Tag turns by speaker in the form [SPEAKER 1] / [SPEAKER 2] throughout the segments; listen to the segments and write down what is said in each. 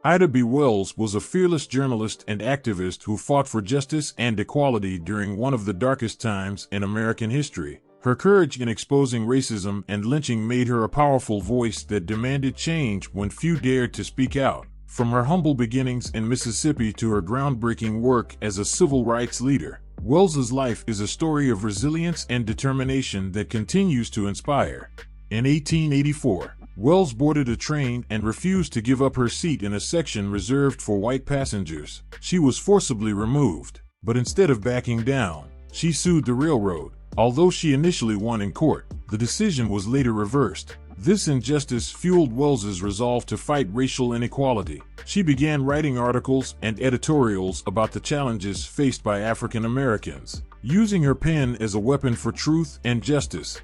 [SPEAKER 1] Ida B. Wells was a fearless journalist and activist who fought for justice and equality during one of the darkest times in American history. Her courage in exposing racism and lynching made her a powerful voice that demanded change when few dared to speak out. From her humble beginnings in Mississippi to her groundbreaking work as a civil rights leader, Wells's life is a story of resilience and determination that continues to inspire. In 1884, Wells boarded a train and refused to give up her seat in a section reserved for white passengers. She was forcibly removed, but instead of backing down, she sued the railroad. Although she initially won in court, the decision was later reversed. This injustice fueled Wells's resolve to fight racial inequality. She began writing articles and editorials about the challenges faced by African Americans, using her pen as a weapon for truth and justice.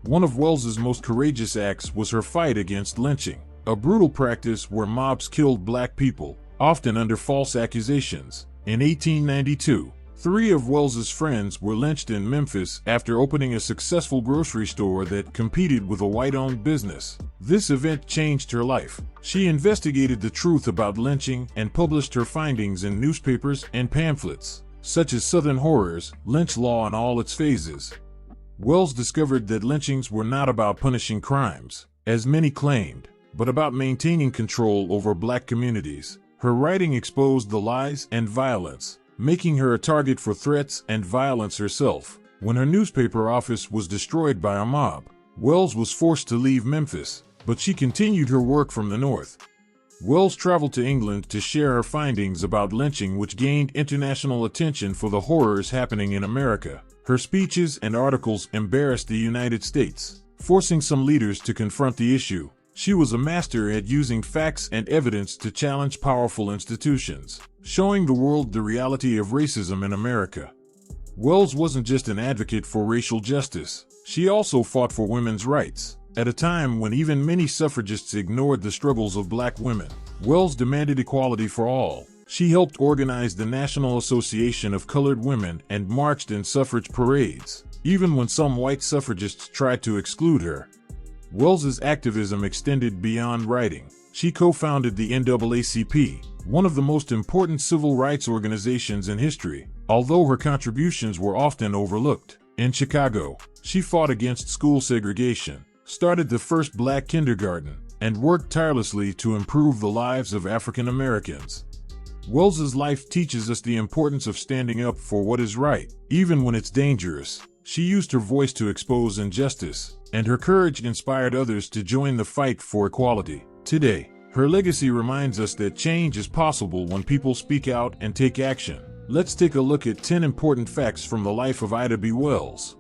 [SPEAKER 1] One of Wells's most courageous acts was her fight against lynching, a brutal practice where mobs killed black people, often under false accusations. In 1892, 3 of Wells's friends were lynched in Memphis after opening a successful grocery store that competed with a white-owned business. This event changed her life. She investigated the truth about lynching and published her findings in newspapers and pamphlets, such as Southern Horrors, Lynch Law in All Its Phases. Wells discovered that lynchings were not about punishing crimes, as many claimed, but about maintaining control over black communities. Her writing exposed the lies and violence, making her a target for threats and violence herself. When her newspaper office was destroyed by a mob, Wells was forced to leave Memphis, but she continued her work from the north. Wells traveled to England to share her findings about lynching, which gained international attention for the horrors happening in America. Her speeches and articles embarrassed the United States, forcing some leaders to confront the issue. She was a master at using facts and evidence to challenge powerful institutions, showing the world the reality of racism in America. Wells wasn't just an advocate for racial justice, she also fought for women's rights. At a time when even many suffragists ignored the struggles of black women, Wells demanded equality for all. She helped organize the National Association of Colored Women and marched in suffrage parades, even when some white suffragists tried to exclude her. Wells's activism extended beyond writing. She co-founded the NAACP, one of the most important civil rights organizations in history, although her contributions were often overlooked. In Chicago, she fought against school segregation, started the first black kindergarten, and worked tirelessly to improve the lives of African Americans. Wells's life teaches us the importance of standing up for what is right, even when it's dangerous. She used her voice to expose injustice, and her courage inspired others to join the fight for equality. Today, her legacy reminds us that change is possible when people speak out and take action. Let's take a look at 10 important facts from the life of Ida B. Wells.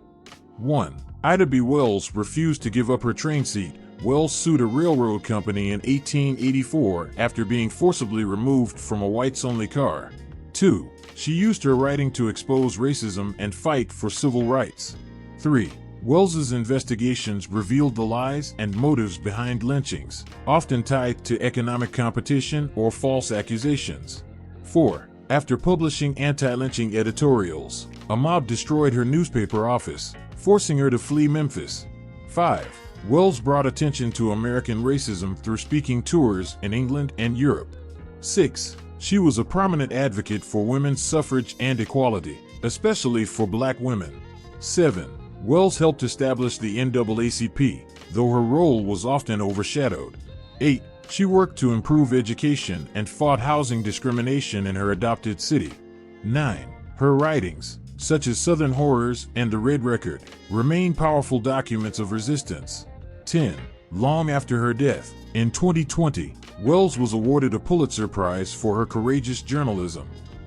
[SPEAKER 1] 1. Ida B. Wells refused to give up her train seat. Wells sued a railroad company in 1884 after being forcibly removed from a whites-only car. 2. She used her writing to expose racism and fight for civil rights. 3. Wells's investigations revealed the lies and motives behind lynchings, often tied to economic competition or false accusations. 4. After publishing anti-lynching editorials, a mob destroyed her newspaper office, forcing her to flee Memphis. 5. Wells brought attention to American racism through speaking tours in England and Europe. 6. She was a prominent advocate for women's suffrage and equality, especially for black women. 7. Wells helped establish the NAACP, though her role was often overshadowed. 8. She worked to improve education and fought housing discrimination in her adopted city. 9. Her writings, such as Southern Horrors and The Red Record, remain powerful documents of resistance. 10. Long after her death, in 2020, Wells was awarded a Pulitzer Prize for her courageous journalism.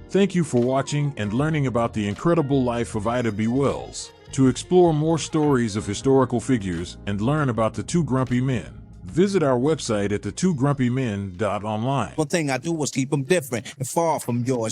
[SPEAKER 1] Thank you for watching and learning about the incredible life of Ida B. Wells. To explore more stories of historical figures and learn about the Two Grumpy Men, visit our website at thetwogrumpymen.online.
[SPEAKER 2] One thing I do is keep them different and far from yours.